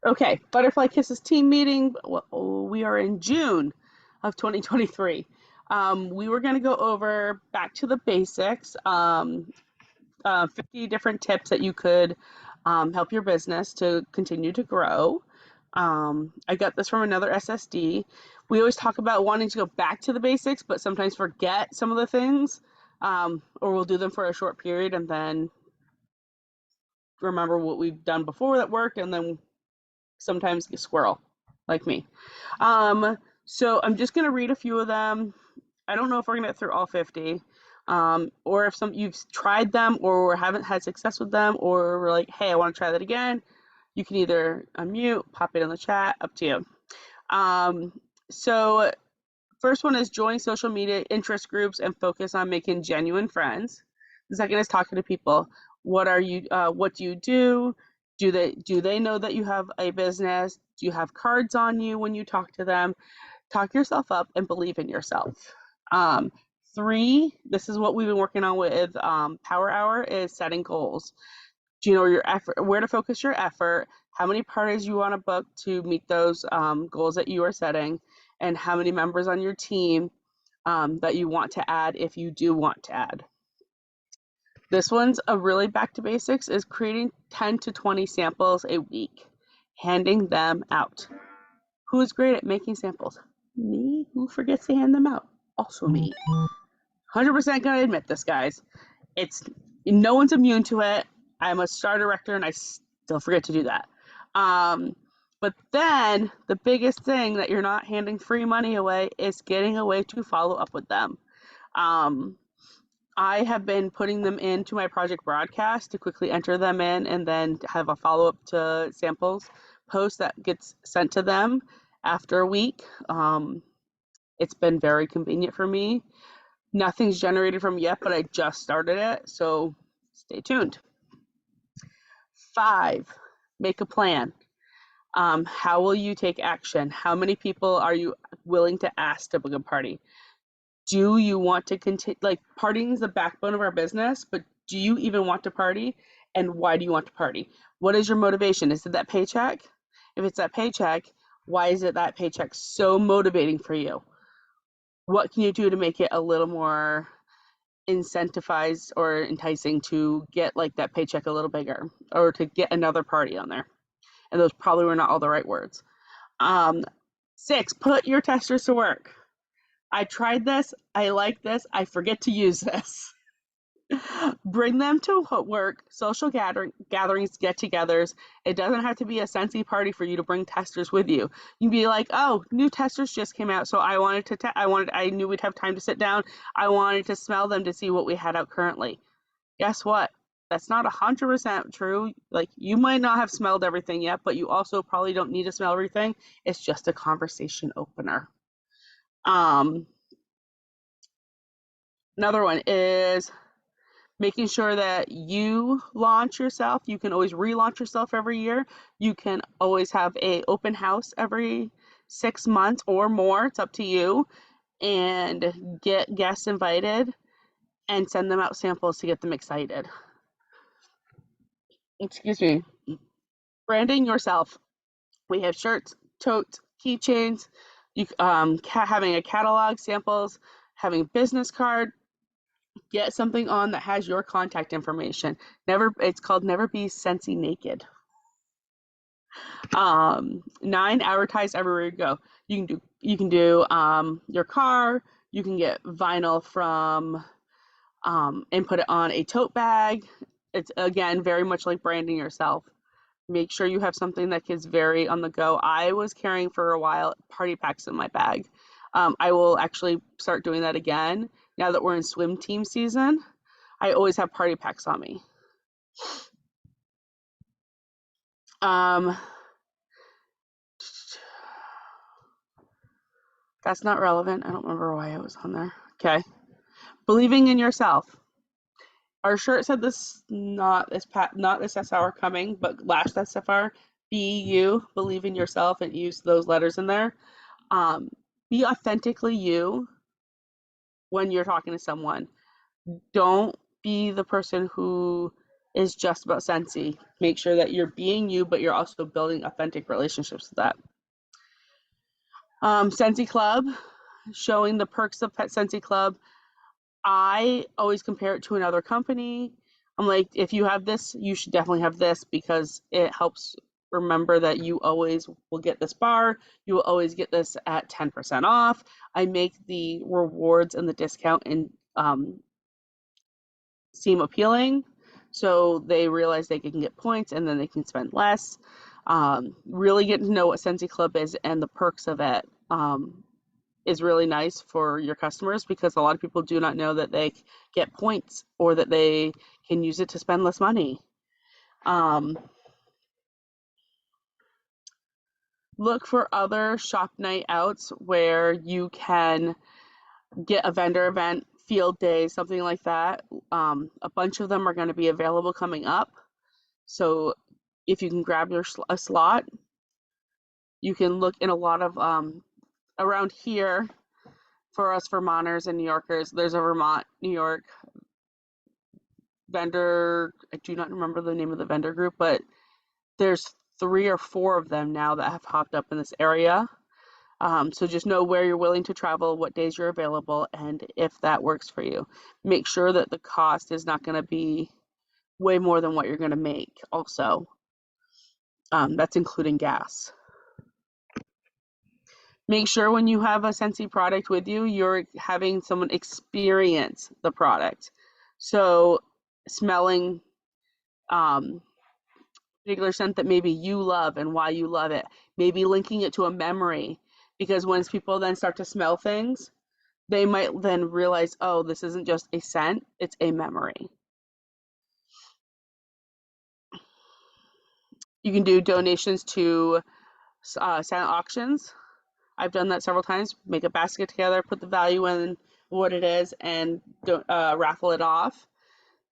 Okay, Butterfly Kisses team meeting. We are in June of 2023. We were going to go over back to the basics, 50 different tips that you could help your business to continue to grow. I got this from another SSD. We always talk about wanting to go back to the basics, but sometimes forget some of the things, or we'll do them for a short period and then remember what we've done before that worked, and then sometimes you squirrel like me. So I'm just gonna read a few of them. I don't know if we're gonna get through all 50, or if some you've tried them or haven't had success with them, or we're like, hey, I want to try that again. You can either unmute, pop it in the chat, up to you. Um, so first one is join social media interest groups and focus on making genuine friends. The second is talking to people. What do you do? Do they know that you have a business? Do you have cards on you when you talk to them? Talk yourself up and believe in yourself. Um, Three, this is what we've been working on with Power Hour, is setting goals. Do you know where to focus your effort, how many parties you want to book to meet those goals that you are setting, and how many members on your team that you want to add if you do want to add. This one's a really back to basics, is creating 10 to 20 samples a week, handing them out. Who is great at making samples? Me. Who forgets to hand them out? Also me. 100% gonna admit this, guys. It's no one's immune to it. I'm a star director and I still forget to do that. Um, but then the biggest thing that you're not handing free money away is getting a way to follow up with them. Um, I have been putting them into my project broadcast to quickly enter them in and then have a follow up to samples post that gets sent to them after a week. It's been very convenient for me. Nothing's generated from yet, but I just started it, so stay tuned. 5, make a plan. How will you take action? How many people are you willing to ask to book a party? Do you want to continue? Like, partying is the backbone of our business, but do you even want to party? And why do you want to party? What is your motivation? Is it that paycheck? If it's that paycheck, why is it that paycheck so motivating for you? What can you do to make it a little more incentivized or enticing to get like that paycheck a little bigger or to get another party on there? And those probably were not all the right words. Um, 6, put your testers to work. I tried this. I like this. I forget to use this. Bring them to work, social gatherings, get-togethers. It doesn't have to be a Scentsy party for you to bring testers with you. You can be like, "Oh, new testers just came out, so I knew we'd have time to sit down. I wanted to smell them to see what we had out currently." Guess what? That's not 100% true. Like, you might not have smelled everything yet, but you also probably don't need to smell everything. It's just a conversation opener. Um, Another one is making sure that you launch yourself. You can always relaunch yourself every year. You can always have a open house every 6 months or more. It's up to you. And get guests invited and send them out samples to get them excited. Excuse me. Branding yourself. We have shirts, totes, keychains. Having a catalog, samples, having a business card. Get something on that has your contact information. It's called Never Be Scentsy Naked. 9, advertise everywhere you go. You can do your car. You can get vinyl from and put it on a tote bag. It's again very much like branding yourself. Make sure you have something that is very on the go. I was carrying for a while party packs in my bag. I will actually start doing that again now that we're in swim team season. I always have party packs on me. Um, that's not relevant. I don't remember why it was on there. Okay. Believing in yourself. Our shirt said this, not this SR coming, but last SFR. Be you, believe in yourself, and use those letters in there. Um, be authentically you when you're talking to someone. Don't be the person who is just about Scentsy. Make sure that you're being you, but you're also building authentic relationships with that. Scentsy Club, showing the perks of Pet Scentsy Club. I always compare it to another company. I'm like, if you have this, you should definitely have this because it helps remember that you always will get this bar. You will always get this at 10% off. I make the rewards and the discount and seem appealing. So they realize they can get points and then they can spend less. Really getting to know what Scentsy Club is and the perks of it is really nice for your customers because a lot of people do not know that they get points or that they can use it to spend less money. Look for other shop night outs where you can get a vendor event, field day, something like that. A bunch of them are going to be available coming up. So if you can grab a slot, you can look in a lot of around here for us Vermonters and New Yorkers. There's a Vermont, New York vendor. I do not remember the name of the vendor group, but there's 3 or 4 of them now that have popped up in this area. So just know where you're willing to travel, what days you're available, and if that works for you. Make sure that the cost is not going to be way more than what you're going to make also. That's including gas. Make sure when you have a Scentsy product with you, you're having someone experience the product. So smelling particular scent that maybe you love and why you love it. Maybe linking it to a memory, because once people then start to smell things, they might then realize, oh, this isn't just a scent, it's a memory. You can do donations to silent auctions. I've done that several times. Make a basket together, put the value in what it is, and raffle it off.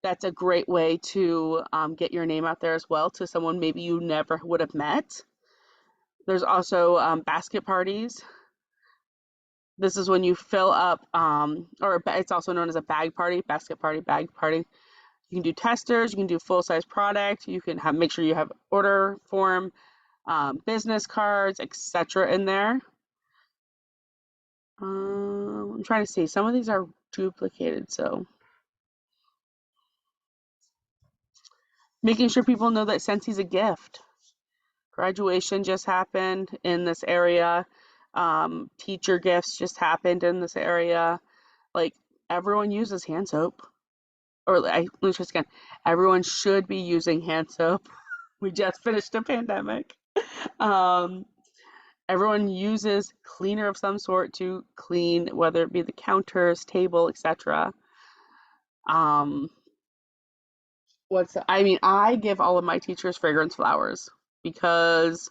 That's a great way to get your name out there as well to someone maybe you never would have met. There's also basket parties. This is when you fill up, or it's also known as a bag party, basket party, bag party. You can do testers, you can do full-size product, you can make sure you have order form, business cards, etc. in there. I'm trying to see, some of these are duplicated, so making sure people know that Scentsy's a gift. Graduation just happened in this area. Teacher gifts just happened in this area. Like, everyone uses hand soap. Or let me just again, everyone should be using hand soap. We just finished a pandemic. Everyone uses cleaner of some sort to clean, whether it be the counters, table, etc. I give all of my teachers fragrance flowers because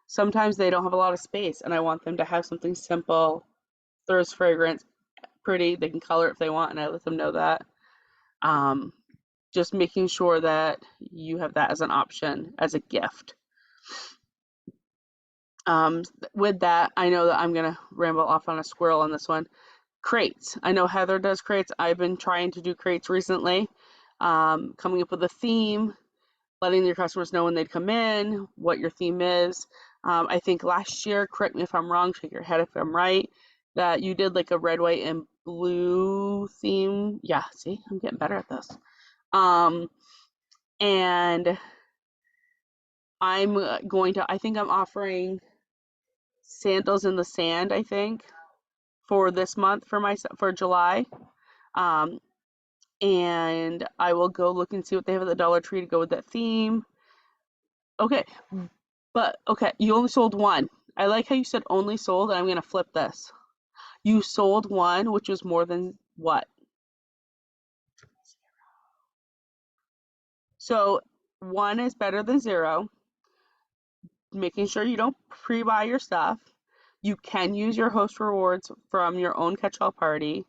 sometimes they don't have a lot of space and I want them to have something simple. There's fragrance, pretty, they can color it if they want, and I let them know that. Just making sure that you have that as an option, as a gift. With that, I know that I'm gonna ramble off on a squirrel on this one. Crates. I know Heather does crates. I've been trying to do crates recently. Coming up with a theme, letting your customers know when they'd come in, what your theme is. I think last year, correct me if I'm wrong, shake your head if I'm right, that you did like a red, white, and blue theme. Yeah, see, I'm getting better at this. And I think I'm offering sandals in the sand, I think, for this month for July. And I will go look and see what they have at the Dollar Tree to go with that theme. Okay, but okay, you only sold one. I like how you said only sold, and I'm gonna flip this. You sold one, which was more than what? So 1 is better than 0. Making sure you don't pre-buy your stuff. You can use your host rewards from your own catch-all party.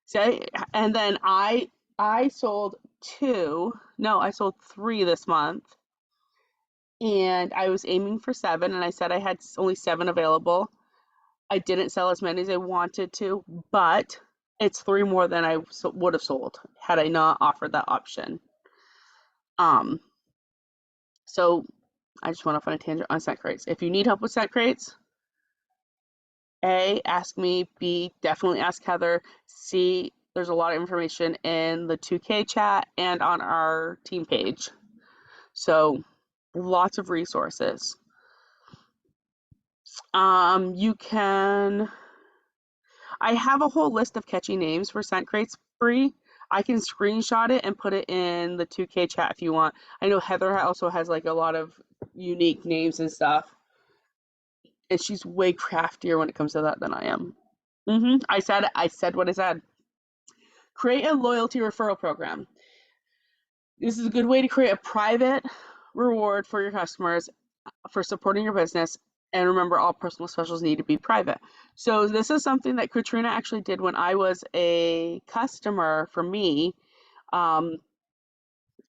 Say, and then I sold 2. No, I sold 3 this month. And I was aiming for 7, and I said I had only 7 available. I didn't sell as many as I wanted to, but it's 3 more than I would have sold had I not offered that option. Um, so I just went off on a tangent on scent crates. If you need help with scent crates, A, ask me. B, definitely ask Heather. C, there's a lot of information in the 2K chat and on our team page. So lots of resources. You can, I have a whole list of catchy names for scent crates free. I can screenshot it and put it in the 2K chat if you want. I know Heather also has like a lot of unique names and stuff, and she's way craftier when it comes to that than I am. I said what I said. Create a loyalty referral program. This is a good way to create a private reward for your customers for supporting your business. And remember, all personal specials need to be private. So this is something that Katrina actually did when I was a customer for me. Um,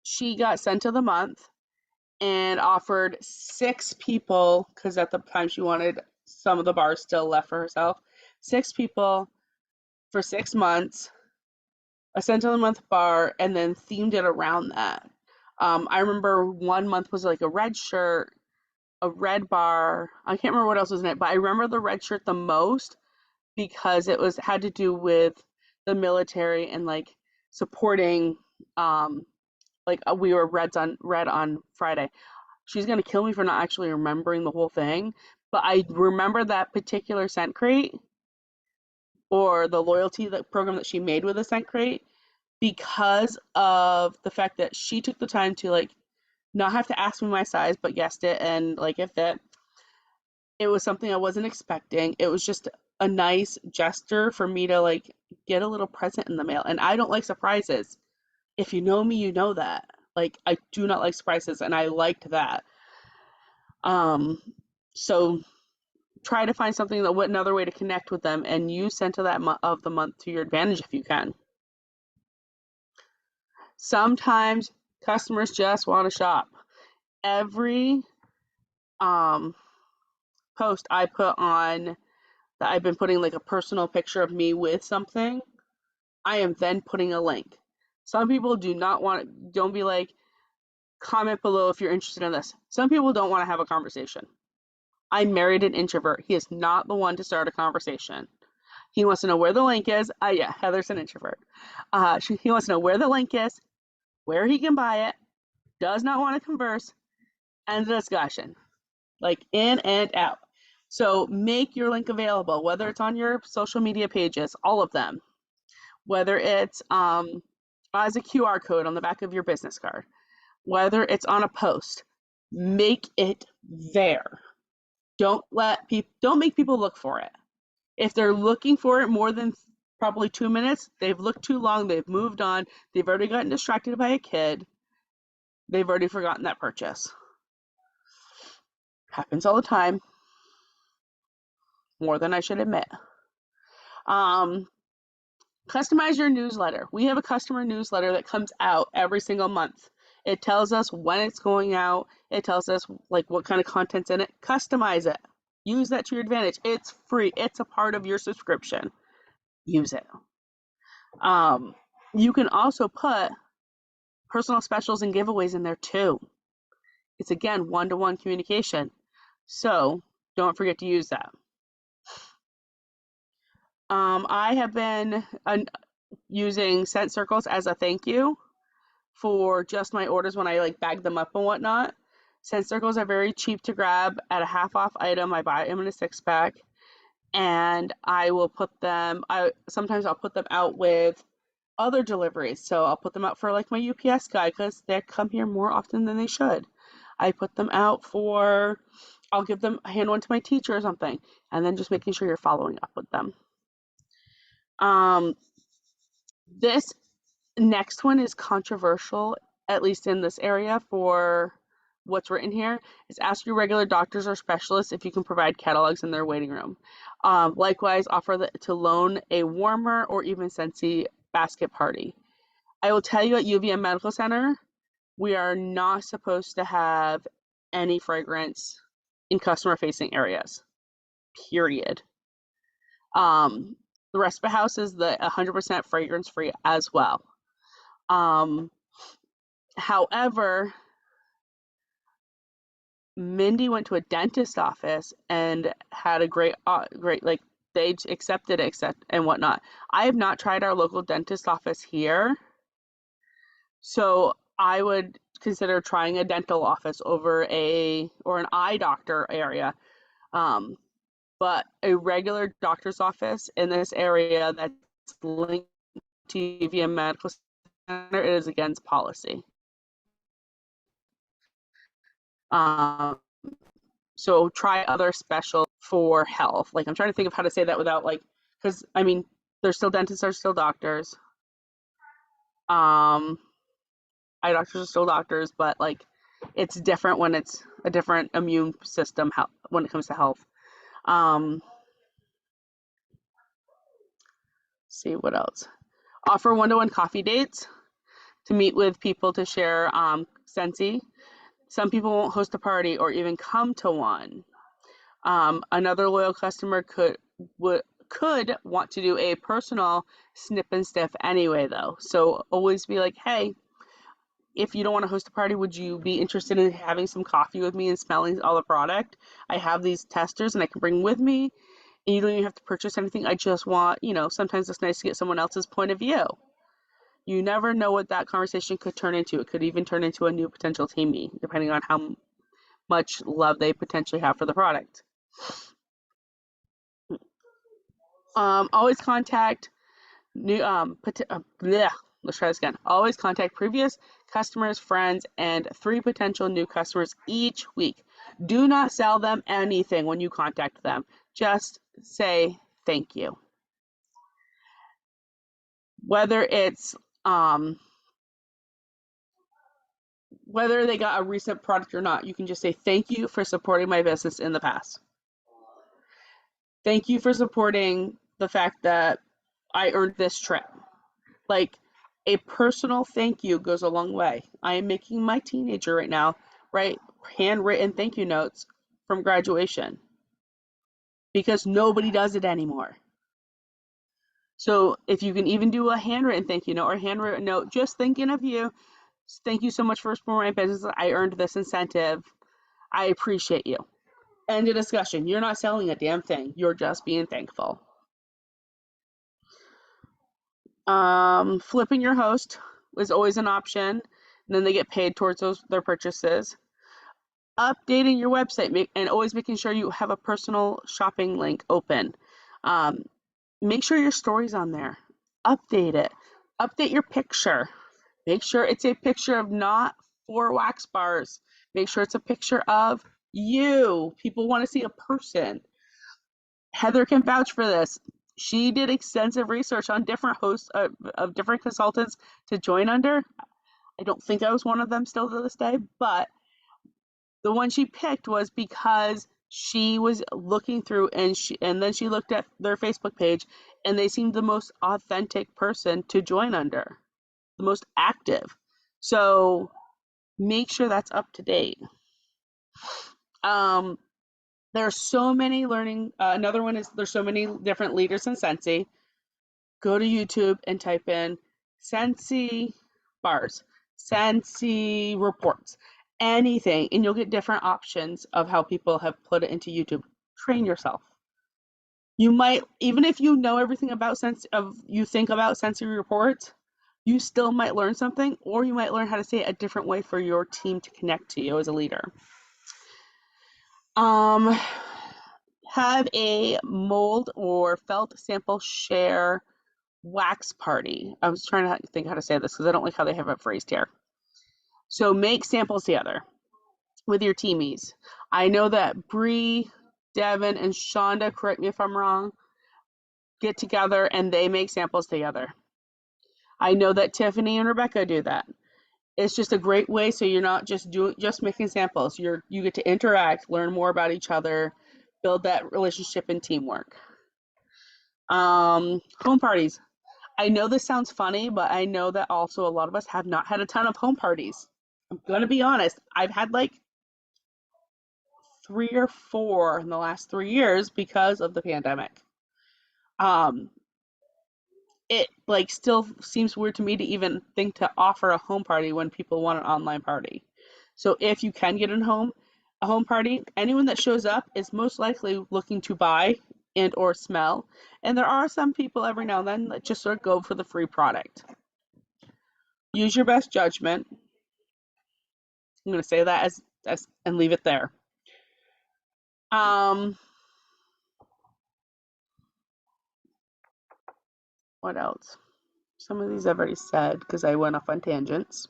she got scent of the month and offered 6 people, because at the time she wanted some of the bars still left for herself, 6 people for 6 months, a scent of the month bar, and then themed it around that. I remember one month was like a red shirt, a red bar. I can't remember what else was in it, but I remember the red shirt the most because it was had to do with the military and like supporting we were red on Friday. She's gonna kill me for not actually remembering the whole thing, but I remember that particular scent crate or the loyalty that program that she made with the scent crate because of the fact that she took the time to like not have to ask me my size but guessed it and like it fit. It was something I wasn't expecting. It was just a nice gesture for me to like get a little present in the mail. And I don't like surprises. If you know me, you know that. Like I do not like surprises and I liked that. Um so try to find something that another way to connect with them and use scent of of the month to your advantage if you can. Sometimes customers just want to shop. Every um post I put on that I've been putting like a personal picture of me with something, I am then putting a link. Some people do not want, don't be like, comment below if you're interested in this. Some people don't want to have a conversation. I married an introvert. He is not the one to start a conversation. He wants to know where the link is. Yeah, Heather's an introvert. He wants to know where the link is, where he can buy it, does not want to converse, and the discussion, like in and out. So make your link available, whether it's on your social media pages, all of them, whether it's as a QR code on the back of your business card, whether it's on a post, make it there. Don't make people look for it. If they're looking for it more than probably 2 minutes, they've looked too long, they've moved on, they've already gotten distracted by a kid, they've already forgotten that purchase. Happens all the time, more than I should admit. Um, Customize your newsletter. We have a customer newsletter that comes out every single month. It tells us when it's going out. It tells us like what kind of content's in it. Customize it. Use that to your advantage. It's free. It's a part of your subscription. Use it. You can also put personal specials and giveaways in there too. It's again one-to-one communication. So don't forget to use that. I have been using Scent Circles as a thank you for just my orders when I like bag them up and whatnot. Scent Circles are very cheap to grab at a half off item. I buy them in a 6-pack and I will put them, sometimes I'll put them out with other deliveries. So I'll put them out for like my UPS guy because they come here more often than they should. I put them out for, I'll hand one to my teacher or something, and then just making sure you're following up with them. This next one is controversial, at least in this area for what's written here, is ask your regular doctors or specialists if you can provide catalogs in their waiting room. Likewise, offer to loan a warmer or even Scentsy basket party. I will tell you at UVM Medical Center, we are not supposed to have any fragrance in customer facing areas, period. The Respite House is the 100% fragrance free as well. However, Mindy went to a dentist office and had a great, like, they accepted it, and whatnot. I have not tried our local dentist office here, so I would consider trying a dental office over or an eye doctor area. Um, but a regular doctor's office in this area that's linked to UVM Medical Center is against policy. Um, so try other special for health. Like, I'm trying to think of how to say that without, like, because I mean, they're still dentists, are still doctors. Um, eye doctors are still doctors, but like, it's different when it's a different immune system when it comes to health. Um, see what else. Offer one-to-one coffee dates to meet with people to share Scentsy. Some people won't host a party or even come to one. Another loyal customer could want to do a personal snip and stiff anyway, though. So always be like, hey, if you don't want to host a party, would you be interested in having some coffee with me and smelling all the product? I have these testers and I can bring with me. And you don't even have to purchase anything. I just want, sometimes it's nice to get someone else's point of view. You never know what that conversation could turn into. It could even turn into a new potential teamie, depending on how much love they potentially have for the product. Always contact new let's try this again. Always contact previous customers, friends, and 3 potential new customers each week. Do not sell them anything when you contact them. Just say thank you. Whether it's whether they got a recent product or not, you can just say thank you for supporting my business in the past. Thank you for supporting the fact that I earned this trip. Like, a personal thank you goes a long way. I am making my teenager right now write handwritten thank you notes from graduation because nobody does it anymore. So if you can even do a handwritten thank you note or a handwritten note, just thinking of you, thank you so much for supporting my business. I earned this incentive. I appreciate you. End of discussion. You're not selling a damn thing. You're just being thankful. Flipping your host is always an option. And then they get paid towards their purchases. Updating your website and always making sure you have a personal shopping link open. Make sure your story's on there. Update it. Update your picture. Make sure it's a picture of not 4 wax bars. Make sure it's a picture of you. People want to see a person. Heather can vouch for this. She did extensive research on different hosts of different consultants to join under. I don't think I was one of them still to this day, but the one she picked was because she was looking through and then she looked at their Facebook page and they seemed the most authentic person to join under, the most active. So make sure that's up to date. There are so many another one is there's so many different leaders in Scentsy. Go to YouTube and type in Scentsy bars, Scentsy reports, anything, and you'll get different options of how people have put it into YouTube. Train yourself. You might, even if you know everything about you think about Scentsy reports, you still might learn something, or you might learn how to say it a different way for your team to connect to you as a leader. Have a mold or felt sample share wax party. I was trying to think how to say this because I don't like how they have it phrased here. So make samples together with your teamies. I know that Bree, Devin, and Shonda, correct me if I'm wrong, get together and they make samples together. I know that Tiffany and Rebecca do that. It's just a great way so you're not just making samples. You get to interact, learn more about each other, build that relationship and teamwork. Home parties. I know this sounds funny, but I know that also a lot of us have not had a ton of home parties. I'm gonna be honest. I've had like 3 or 4 in the last 3 years because of the pandemic. Um, it like still seems weird to me to even think to offer a home party when people want an online party. So if you can get a home party, anyone that shows up is most likely looking to buy and or smell. And there are some people every now and then that just sort of go for the free product. Use your best judgment. I'm going to say that as and leave it there. Um, what else? Some of these I've already said because I went off on tangents.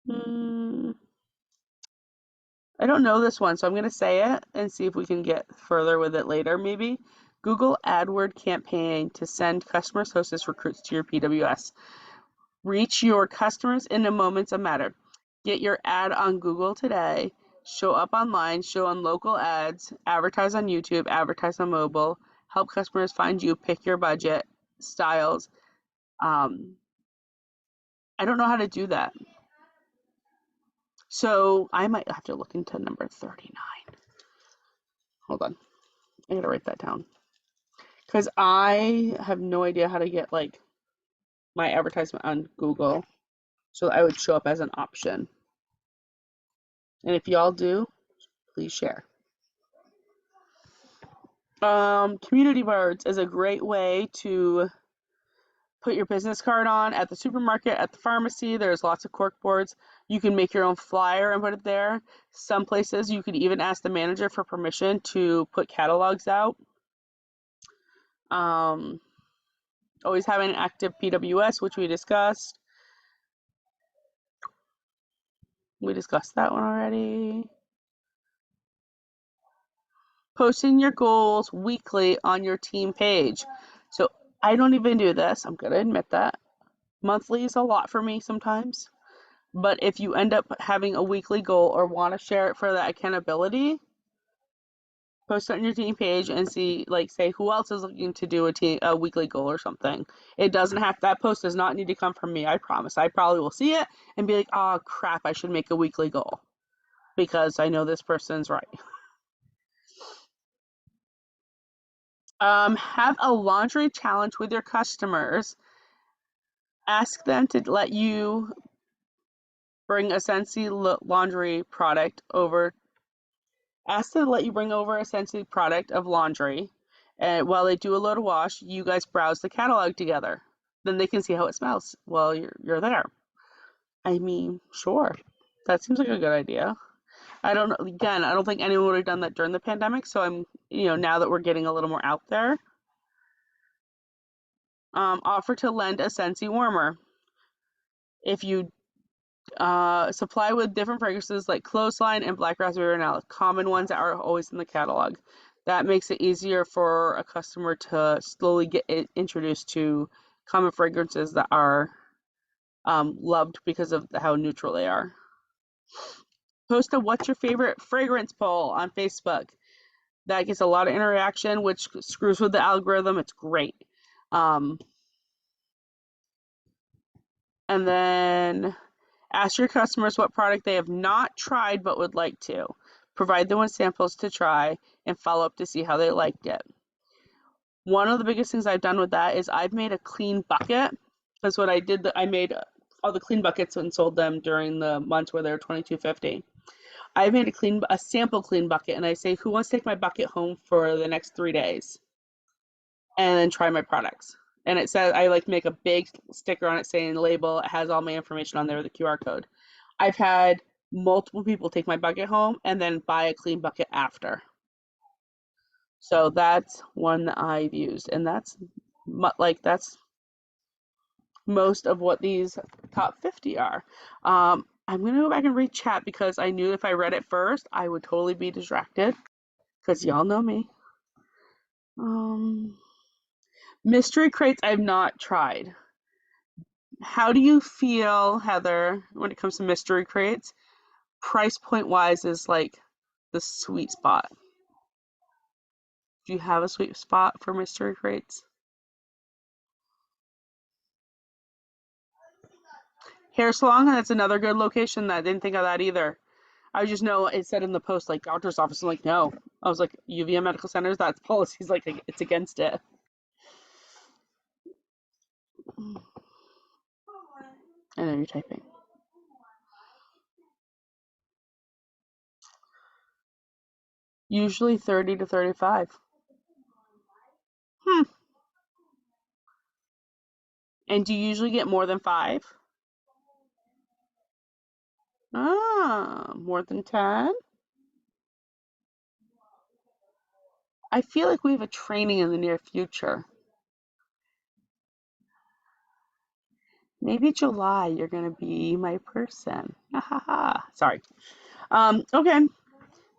Hmm. I don't know this one, so I'm going to say it and see if we can get further with it later, maybe. Google AdWord campaign to send customers, hostess, recruits to your PWS. Reach your customers in a moment's a matter. Get your ad on Google today. Show up online, show on local ads, advertise on YouTube, advertise on mobile, help customers find you, pick your budget, styles. Um, I don't know how to do that. So I might have to look into number 39. Hold on. I gotta write that down. Because I have no idea how to get like my advertisement on Google. So I would show up as an option. And if y'all do, please share. Community boards is a great way to put your business card on at the supermarket, at the pharmacy. There's lots of cork boards. You can make your own flyer and put it there. Some places you could even ask the manager for permission to put catalogs out. Always having an active PWS, which we discussed. We discussed that one already. Posting your goals weekly on your team page. So I don't even do this. I'm going to admit that. Monthly is a lot for me sometimes. But if you end up having a weekly goal or want to share it for that accountability, post it on your team page and see, like, say who else is looking to do a weekly goal or something. It doesn't have, that post does not need to come from me. I promise. I probably will see it and be like, oh crap, I should make a weekly goal because I know this person's right. Have a laundry challenge with your customers. Ask them to let you bring a Scentsy laundry product over. Ask them to let you bring over a Scentsy product of laundry, and while they do a load of wash, you guys browse the catalog together. Then they can see how it smells while you're there. I mean, sure, that seems like a good idea. I don't know. Again, I don't think anyone would have done that during the pandemic. So I'm, now that we're getting a little more out there, offer to lend a Scentsy warmer. If you supply with different fragrances like clothesline and black raspberry vanilla, common ones that are always in the catalog. That makes it easier for a customer to slowly get introduced to common fragrances that are loved because of how neutral they are. Post a what's your favorite fragrance poll on Facebook. That gets a lot of interaction, which screws with the algorithm. It's great. And then ask your customers what product they have not tried but would like to. Provide them with samples to try and follow up to see how they liked it. One of the biggest things I've done with that is I've made a clean bucket. Because what I did, I made all the clean buckets and sold them during the months where they were $22.50. I made a sample clean bucket, and I say, who wants to take my bucket home for the next 3 days and then try my products? And it says, I like make a big sticker on it saying label. It has all my information on there with a QR code. I've had multiple people take my bucket home and then buy a clean bucket after. So that's one that I've used, and that's most of what these top 50 are. I'm gonna go back and read chat because I knew if I read it first, I would totally be distracted because y'all know me. Mystery crates I've not tried. How do you feel, Heather, when it comes to mystery crates? Price point wise is like the sweet spot. Do you have a sweet spot for mystery crates? Hair salon, that's another good location. I didn't think of that either. I just know it said in the post like doctor's office. I'm like, no. I was like, UVM medical centers, that's policies like it's against it. I know you're typing. Usually 30 to 35. Hmm. And do you usually get more than 5? Ah, more than 10? I feel like we have a training in the near future. Maybe July, you're gonna be my person. Ha ha ha. Sorry. Okay,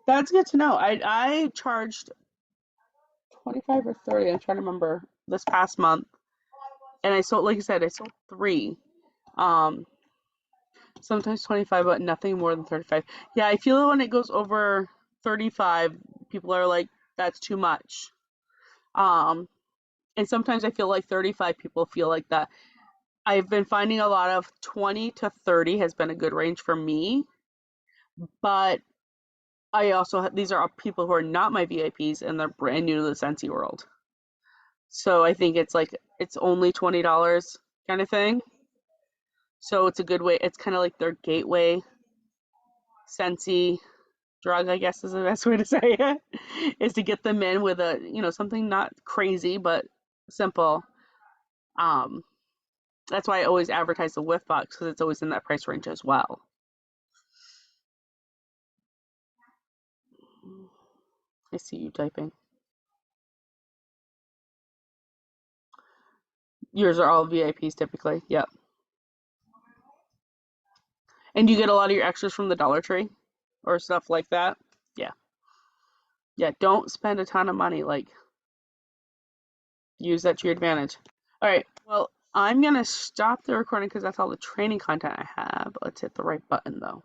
that's good to know. I charged 25 or 30. I'm trying to remember this past month, and I sold, like I said, I sold 3. Um, sometimes 25, but nothing more than 35. Yeah, I feel when it goes over 35, people are like, that's too much. Um, and sometimes I feel like 35 people feel like that. I've been finding a lot of 20 to 30 has been a good range for me, but I also these are people who are not my VIPs and they're brand new to the Scentsy world. So I think it's like it's only $20 kind of thing. So it's a good way. It's kind of like their gateway Scentsy drug, I guess is the best way to say it, is to get them in with a, something not crazy but simple. Um, that's why I always advertise the whiff box because it's always in that price range as well. I see you typing. Yours are all VIPs typically. Yep. And you get a lot of your extras from the Dollar Tree or stuff like that. Yeah. Yeah. Don't spend a ton of money. Like, use that to your advantage. All right. Well, I'm going to stop the recording because that's all the training content I have. Let's hit the right button though.